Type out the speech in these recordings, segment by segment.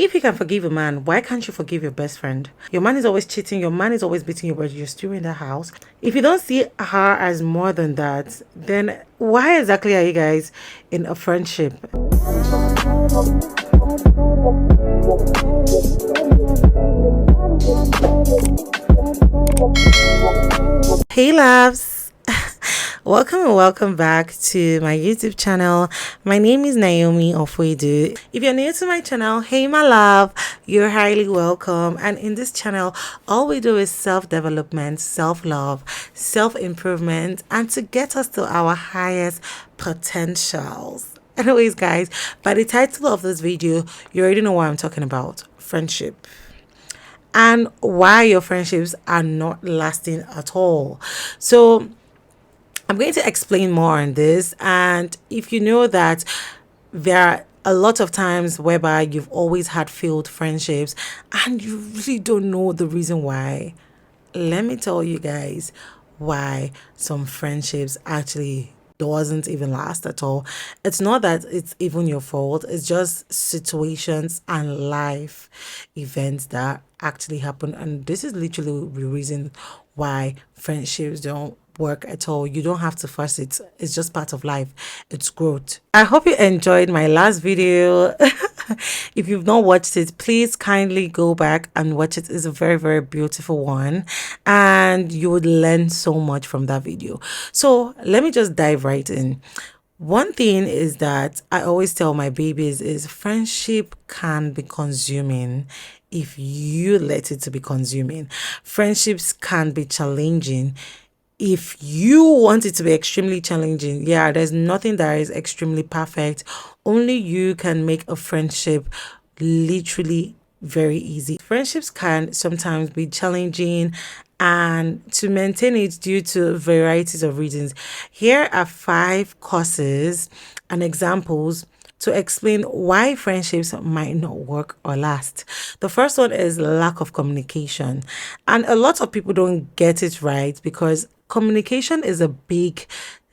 If you can forgive a man, why can't you forgive your best friend? Your man is always cheating, your man is always beating you, but you're still in the house. If you don't see her as more than that, then why exactly are you guys in a friendship? Hey loves, welcome and welcome back to my YouTube channel. My name is Naomi of If you're new to my channel, hey my love, you're highly welcome. And in this channel, all we do is self-development, self-love, self-improvement, and to get us to our highest potentials. Anyways guys, by the title of this video, you already know what I'm talking about: friendship, and why your friendships are not lasting at all. So I'm going to explain more on this. And if you know that there are a lot of times whereby you've always had failed friendships and you really don't know the reason why, let me tell you guys why some friendships actually doesn't even last at all. It's not that it's even your fault, it's just situations and life events that actually happen, and this is literally the reason why friendships don't work at all. You don't have to force it, it's just part of life, it's growth. I hope you enjoyed my last video. If you've not watched it, please kindly go back and watch it. It's a very, very beautiful one, and you would learn so much from that video. So let me just dive right in. One thing is that I always tell my babies is friendship can be consuming if you let it to be consuming. Friendships can be challenging if you want it to be extremely challenging. Yeah, there's nothing that is extremely perfect. Only you can make a friendship literally very easy. Friendships can sometimes be challenging, and to maintain it due to varieties of reasons. Here are 5 causes and examples to explain why friendships might not work or last. The first one is lack of communication. And a lot of people don't get it right, because communication is a big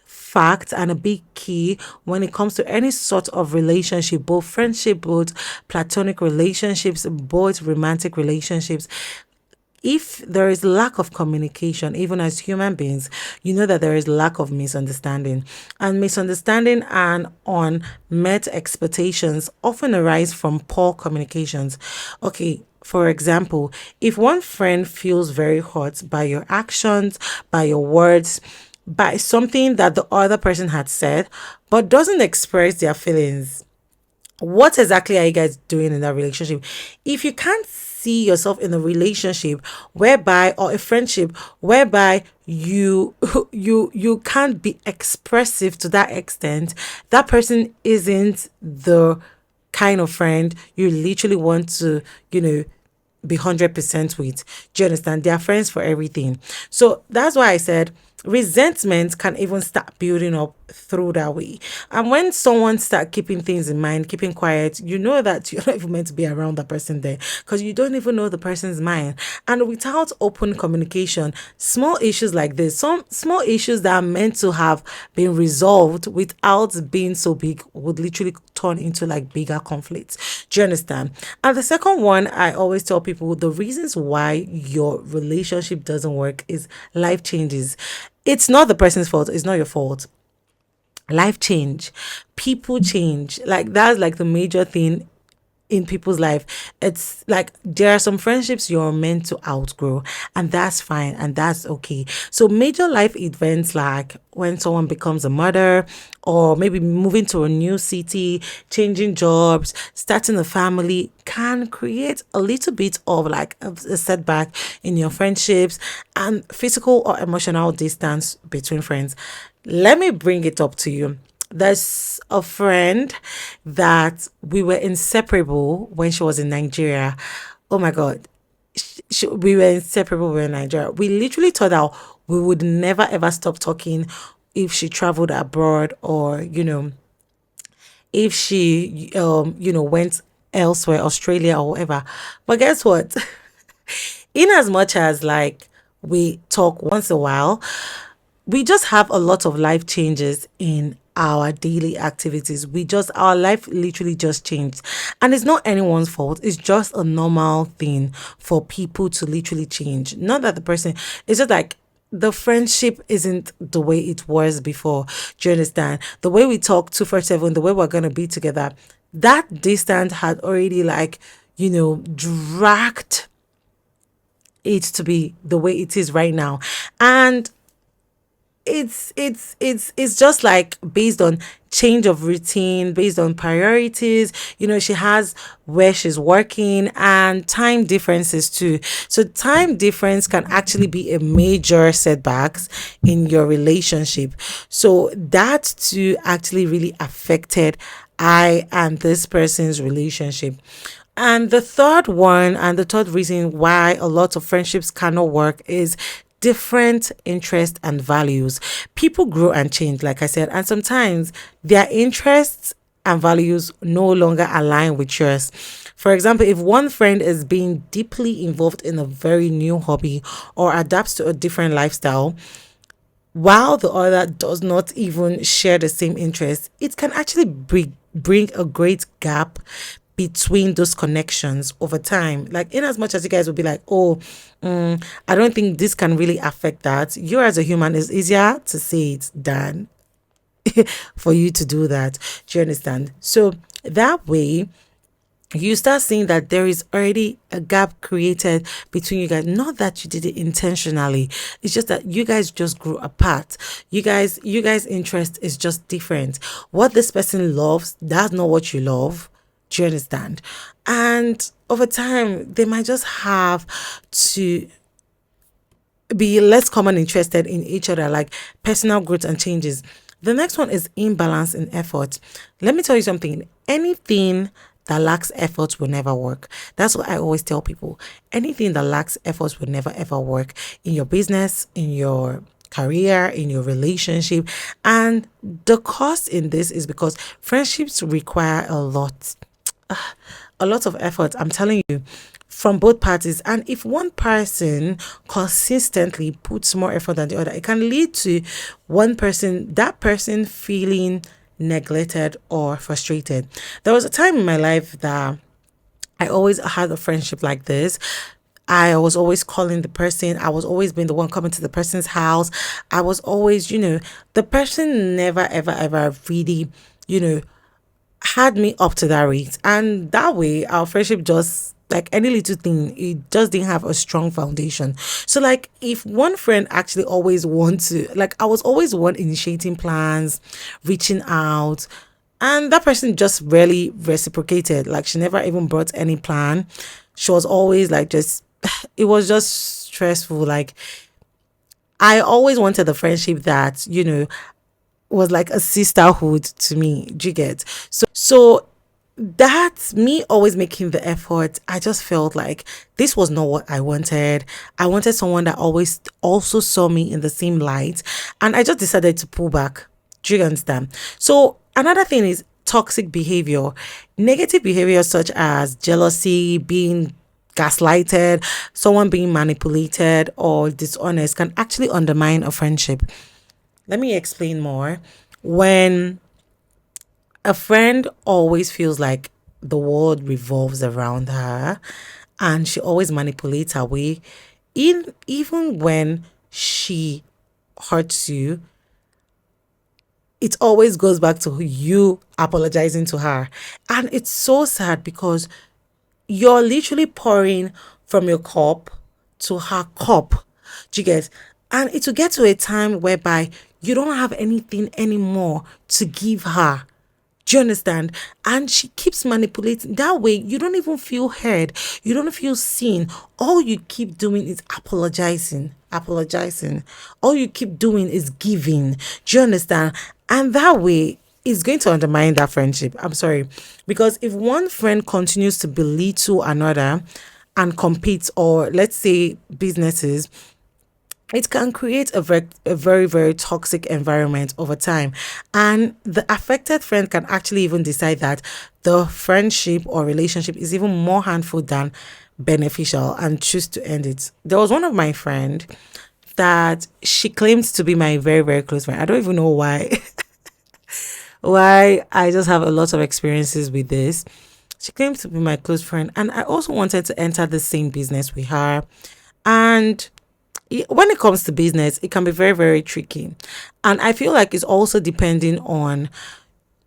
fact and a big key when it comes to any sort of relationship, both friendship, both platonic relationships, both romantic relationships. If there is lack of communication, even as human beings, you know that there is lack of misunderstanding. And misunderstanding and unmet expectations often arise from poor communications. Okay, for example, if one friend feels very hurt by your actions, by your words, by something that the other person had said, but doesn't express their feelings, what exactly are you guys doing in that relationship? If you can't see yourself in a relationship whereby, or a friendship whereby you you can't be expressive to that extent, that person isn't the kind of friend you literally want to, be 100% with. Do you understand? They are friends for everything. So that's why I said resentment can even start building up through that way. And when someone start keeping things in mind, keeping quiet, you know that you're not even meant to be around that person there, because you don't even know the person's mind. And without open communication, small issues like this, some small issues that are meant to have been resolved without being so big, would literally turn into like bigger conflicts. Do you understand? And the second one, I always tell people the reasons why your relationship doesn't work is life changes. It's not the person's fault, it's not your fault. Life change, people change, like that's like the major thing in people's life. It's like there are some friendships you're meant to outgrow, and that's fine and that's okay. So major life events like when someone becomes a mother, or maybe moving to a new city, changing jobs, starting a family, can create a little bit of like a setback in your friendships and physical or emotional distance between friends. Let me bring it up to you. There's a friend that we were inseparable when she was in Nigeria. Oh my God. We were inseparable when we were in Nigeria. We literally thought that we would never ever stop talking if she traveled abroad, or, if she, went elsewhere, Australia or whatever. But guess what? In as much as like we talk once a while, we just have a lot of life changes in our daily activities. Our life literally just changed. And it's not anyone's fault. It's just a normal thing for people to literally change. Not that the person, it's just like the friendship isn't the way it was before. Do you understand? The way we talk 247, the way we're going to be together, that distance had already, like, dragged it to be the way it is right now. And it's just like based on change of routine, based on priorities. She has where she's working and time differences too. So time difference can actually be a major setbacks in your relationship. So that too actually really affected I and this person's relationship. And the third one, and the third reason why a lot of friendships cannot work, is different interests and values. People grow and change, like I said, and sometimes their interests and values no longer align with yours. For example, if one friend is being deeply involved in a very new hobby or adapts to a different lifestyle, while the other does not even share the same interests, it can actually bring a great gap between those connections over time. Like, in as much as you guys will be like, oh, I don't think this can really affect that. You as a human, is easier to say it than for you to do that. Do you understand? So that way, you start seeing that there is already a gap created between you guys. Not that you did it intentionally. It's just that you guys just grew apart. You guys' interest is just different. What this person loves, that's not what you love. Do you understand? And over time, they might just have to be less common interested in each other, like personal growth and changes. The next one is imbalance in effort. Let me tell you something. Anything that lacks effort will never work. That's what I always tell people. Anything that lacks effort will never ever work in your business, in your career, in your relationship. And the cost in this is because friendships require a lot of effort, I'm telling you, from both parties. And if one person consistently puts more effort than the other, it can lead to that person feeling neglected or frustrated. There was a time in my life that I always had a friendship like this. I was always calling the person. I was always being the one coming to the person's house. I was always, the person never, ever, ever really, you know, had me up to that rate. And that way, our friendship just, like any little thing, it just didn't have a strong foundation. So, like, if one friend actually always wants to, like, I was always the one initiating plans, reaching out, and that person just rarely reciprocated. Like, she never even brought any plan. She was always like, just, it was just stressful. Like, I always wanted a friendship that, was like a sisterhood to me. Do you get? So that's me always making the effort. I just felt like this was not what I wanted. I wanted someone that always also saw me in the same light. And I just decided to pull back. Do you understand? So another thing is toxic behavior. Negative behavior such as jealousy, being gaslighted, someone being manipulated or dishonest can actually undermine a friendship. Let me explain more. When a friend always feels like the world revolves around her and she always manipulates her way, even when she hurts you, it always goes back to you apologizing to her. And it's so sad because you're literally pouring from your cup to her cup. Do you get? And it will get to a time whereby you don't have anything anymore to give her. Do you understand? And she keeps manipulating. That way, you don't even feel heard. You don't feel seen. All you keep doing is apologizing. All you keep doing is giving. Do you understand? And that way, it's going to undermine that friendship. I'm sorry. Because if one friend continues to belittle another and compete, or let's say businesses, it can create a very, very toxic environment over time. And the affected friend can actually even decide that the friendship or relationship is even more harmful than beneficial and choose to end it. There was one of my friend that she claimed to be my very, very close friend. I don't even know why. why I just have a lot of experiences with this. She claims to be my close friend, and I also wanted to enter the same business with her. And when it comes to business, it can be very, very tricky. And I feel like it's also depending on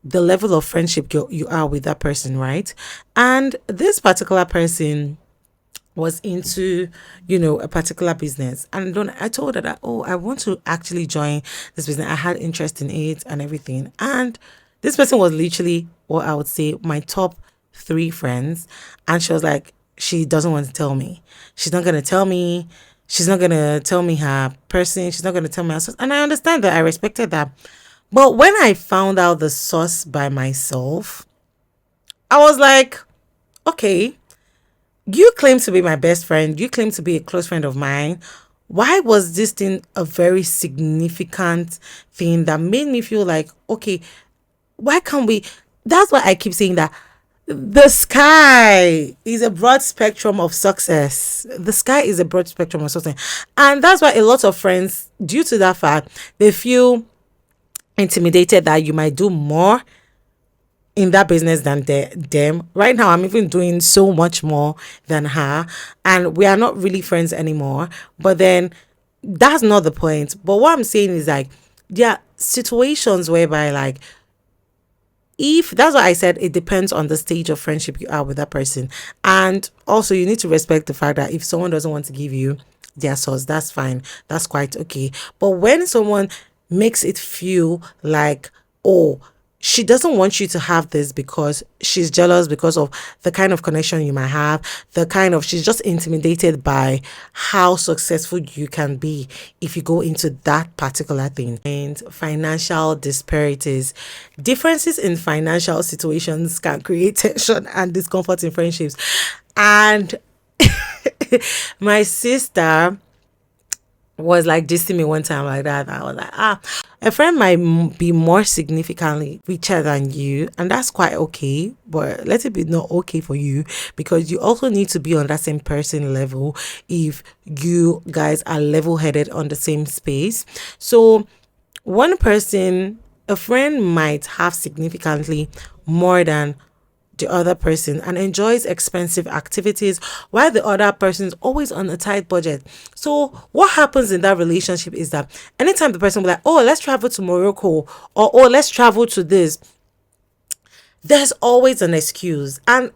the level of friendship you are with that person, right? And this particular person was into, a particular business. And then I told her that, oh, I want to actually join this business. I had interest in it and everything. And this person was literally what I would say my top three friends. And she was like, she doesn't want to tell me. She's not going to tell me. She's not going to tell me her person. She's not going to tell me her source. And I understand that. I respected that. But when I found out the source by myself, I was like, okay, you claim to be my best friend. You claim to be a close friend of mine. Why was this thing a very significant thing that made me feel like, okay, why can't we? That's why I keep saying that the sky is a broad spectrum of success. The sky is a broad spectrum of success. And that's why a lot of friends, due to that fact, they feel intimidated that you might do more in that business than them. Right now, I'm even doing so much more than her, and we are not really friends anymore. But then that's not the point. But what I'm saying is like there are situations whereby like if that's what I said, it depends on the stage of friendship you are with that person. And also you need to respect the fact that if someone doesn't want to give you their source, that's fine. That's quite okay. But when someone makes it feel like, oh, she doesn't want you to have this because she's jealous because of the kind of connection you might have, she's just intimidated by how successful you can be if you go into that particular thing. And financial disparities, differences in financial situations can create tension and discomfort in friendships. And my sister was like dissing me one time like that. I was like, a friend might be more significantly richer than you, and that's quite okay. But let it be not okay for you because you also need to be on that same person level if you guys are level headed on the same space. So, one person, a friend might have significantly more than the other person and enjoys expensive activities while the other person is always on a tight budget. So what happens in that relationship is that anytime the person will be like, oh, let's travel to Morocco, or oh, let's travel to this, there's always an excuse. And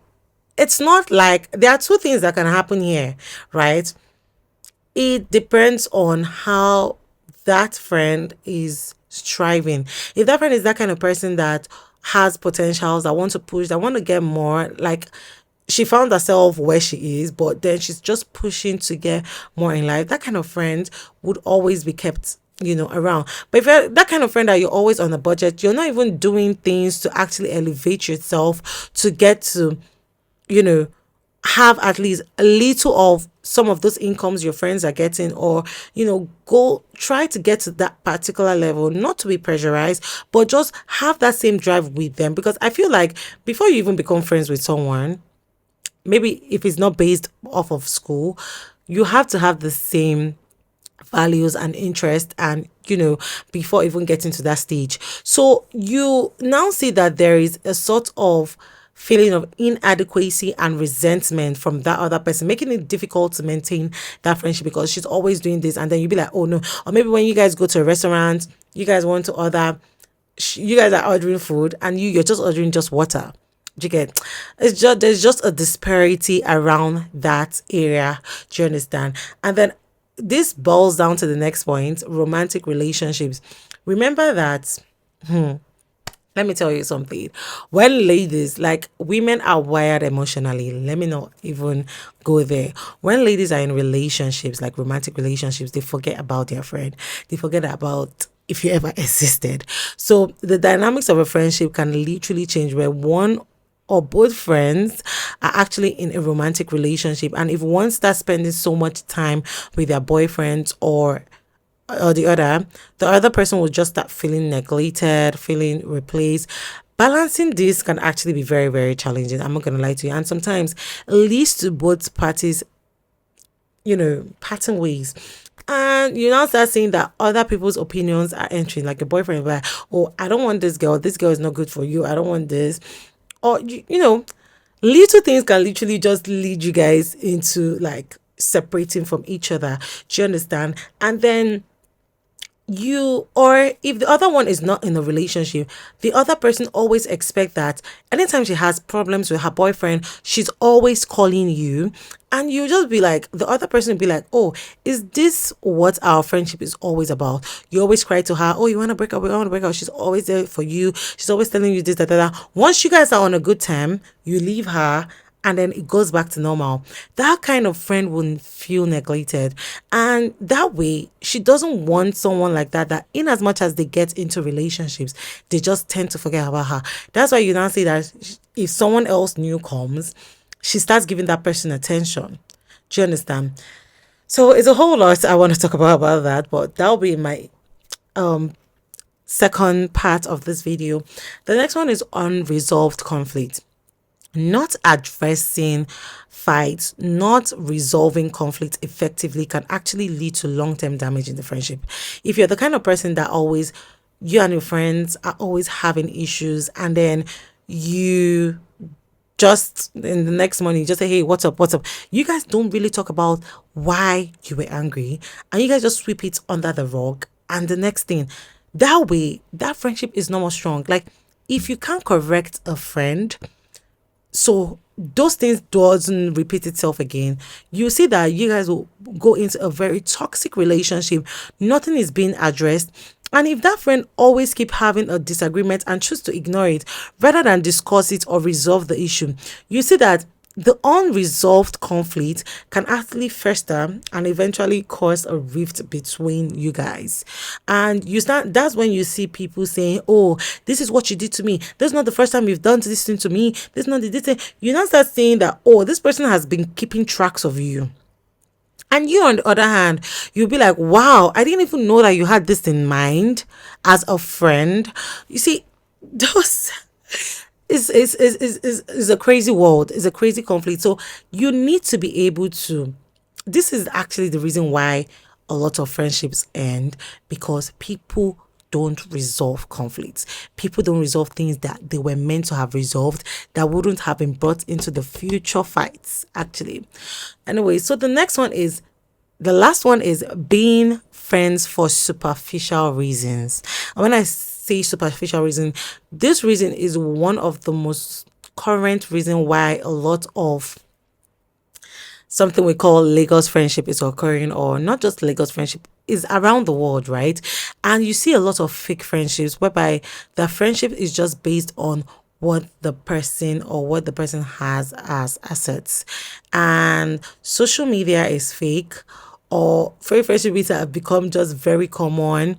it's not like there are two things that can happen here, right? It depends on how that friend is striving. If that friend is that kind of person that has potentials, that want to push, that want to get more, like she found herself where she is, but then she's just pushing to get more in life, that kind of friend would always be kept around. But if you're that kind of friend that you're always on a budget, you're not even doing things to actually elevate yourself to get to you know have at least a little of some of those incomes your friends are getting, or go try to get to that particular level, not to be pressurized, but just have that same drive with them. Because I feel like before you even become friends with someone, maybe if it's not based off of school, you have to have the same values and interest, and before even getting to that stage. So you now see that there is a sort of feeling of inadequacy and resentment from that other person, making it difficult to maintain that friendship because she's always doing this. And then you'll be like, oh no. Or maybe when you guys go to a restaurant, you guys want to order, you guys are ordering food and you're just ordering just water. Do you get? There's just a disparity around that area. Do you understand? And then this boils down to the next point: romantic relationships. Remember that. Let me tell you something. When ladies, like women are wired emotionally, let me not even go there. When ladies are in relationships, like romantic relationships, they forget about their friend. They forget about if you ever existed. So the dynamics of a friendship can literally change where one or both friends are actually in a romantic relationship. And if one starts spending so much time with their boyfriends or the other person will just start feeling neglected, feeling replaced. Balancing this can actually be very, very challenging. I'm not going to lie to you. And sometimes it leads to both parties, parting ways. And you now start seeing that other people's opinions are entering, like your boyfriend, like, oh, I don't want this girl is not good for you, I don't want this. Or, you know, little things can literally just lead you guys into like separating from each other. Do you understand? And then you, or if the other one is not in a relationship, the other person always expect that anytime she has problems with her boyfriend, she's always calling you. And you just be like, the other person will be like, oh, is this what our friendship is always about? You always cry to her, oh, you want to break up, we want to break up. She's always there for you, she's always telling you this, that, that. Once you guys are on a good time, you leave her, and then it goes back to normal. That kind of friend will feel neglected. And that way, she doesn't want someone like that, that in as much as they get into relationships, they just tend to forget about her. That's why you now see that if someone else new comes, she starts giving that person attention. Do you understand? So it's a whole lot I want to talk about that, but that'll be my second part of this video. The next one is unresolved conflict. Not addressing fights, not resolving conflict effectively can actually lead to long-term damage in the friendship. If you're the kind of person that always, you and your friends are always having issues, and then you just in the next morning you just say, hey, what's up, you guys don't really talk about why you were angry, and you guys just sweep it under the rug, and the next thing, that way that friendship is no more strong. Like, if you can't correct a friend, so those things doesn't repeat itself again, you see that you guys will go into a very toxic relationship. Nothing is being addressed. And if that friend always keep having a disagreement and choose to ignore it rather than discuss it or resolve the issue, you see that the unresolved conflict can actually fester and eventually cause a rift between you guys. And you start, that's when you see people saying, oh, this is what you did to me, this is not the first time you've done this thing to me, this is not the this thing. You now start saying that, oh, this person has been keeping tracks of you. And you, on the other hand, you'll be like, wow, I didn't even know that you had this in mind as a friend. You see, those is a crazy world, is a crazy conflict. So you need to be able to, this is actually the reason why a lot of friendships end, because people don't resolve conflicts. People don't resolve things that they were meant to have resolved, that wouldn't have been brought into the future fights, actually. Anyway, so the last one is being friends for superficial reasons. And when I say superficial reason, this reason is one of the most current reason why a lot of something we call Lagos friendship is occurring, or not just Lagos friendship, is around the world, right? And you see a lot of fake friendships whereby the friendship is just based on what the person has as assets. And social media is fake, or fake friendships have become just very common.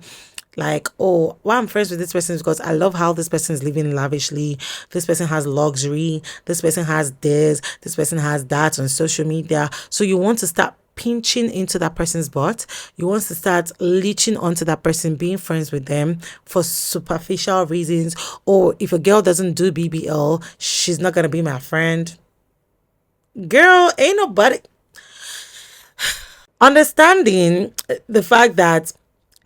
Like, oh, why I'm friends with this person is because I love how this person is living lavishly. This person has luxury. This person has this person has that on social media. So you want to start pinching into that person's butt. You want to start leeching onto that person, being friends with them for superficial reasons. Or if a girl doesn't do BBL, she's not going to be my friend. Girl, ain't nobody understanding the fact that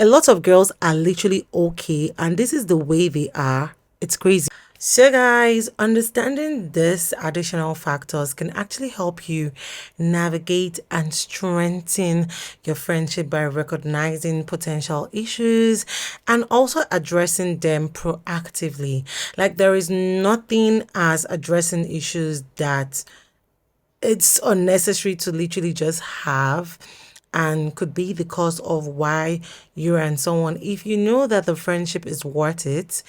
a lot of girls are literally okay, and this is the way they are. It's crazy. So guys, understanding this additional factors can actually help you navigate and strengthen your friendship by recognizing potential issues and also addressing them proactively. Like, there is nothing as addressing issues that it's unnecessary to literally just have, and could be the cause of why you and someone, if you know that the friendship is worth it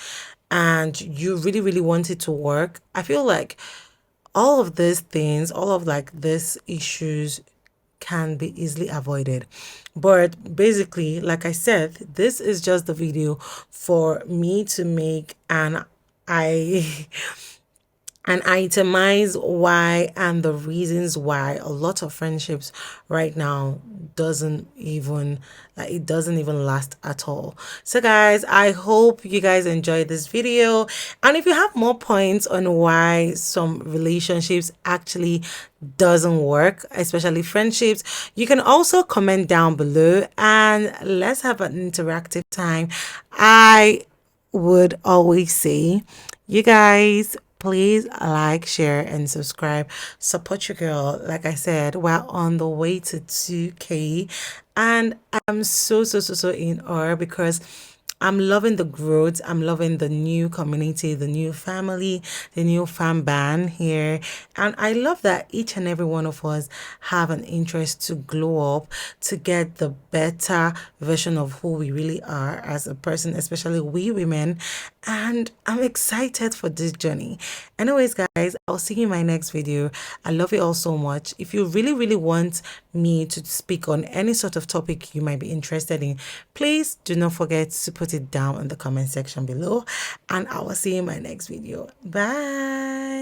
and you really really want it to work, I feel like all of these things, all of like these issues can be easily avoided. But basically, like I said, this is just the video for me to make, and I and itemize why and the reasons why a lot of friendships right now doesn't even it doesn't even last at all. So guys, I hope you guys enjoyed this video, and if you have more points on why some relationships actually doesn't work, especially friendships, you can also comment down below and let's have an interactive time. I would always say, you guys, please like, share, and subscribe. Support your girl. Like I said, we're on the way to 2K, and I'm so in awe because I'm loving the growth. I'm loving the new community, the new family, the new fan band here. And I love that each and every one of us have an interest to glow up, to get the better version of who we really are as a person, especially we women. And I'm excited for this journey. Anyways, guys, I'll see you in my next video. I love you all so much. If you really want me to speak on any sort of topic you might be interested in, please do not forget to put it down in the comment section below, and I will see you in my next video. Bye.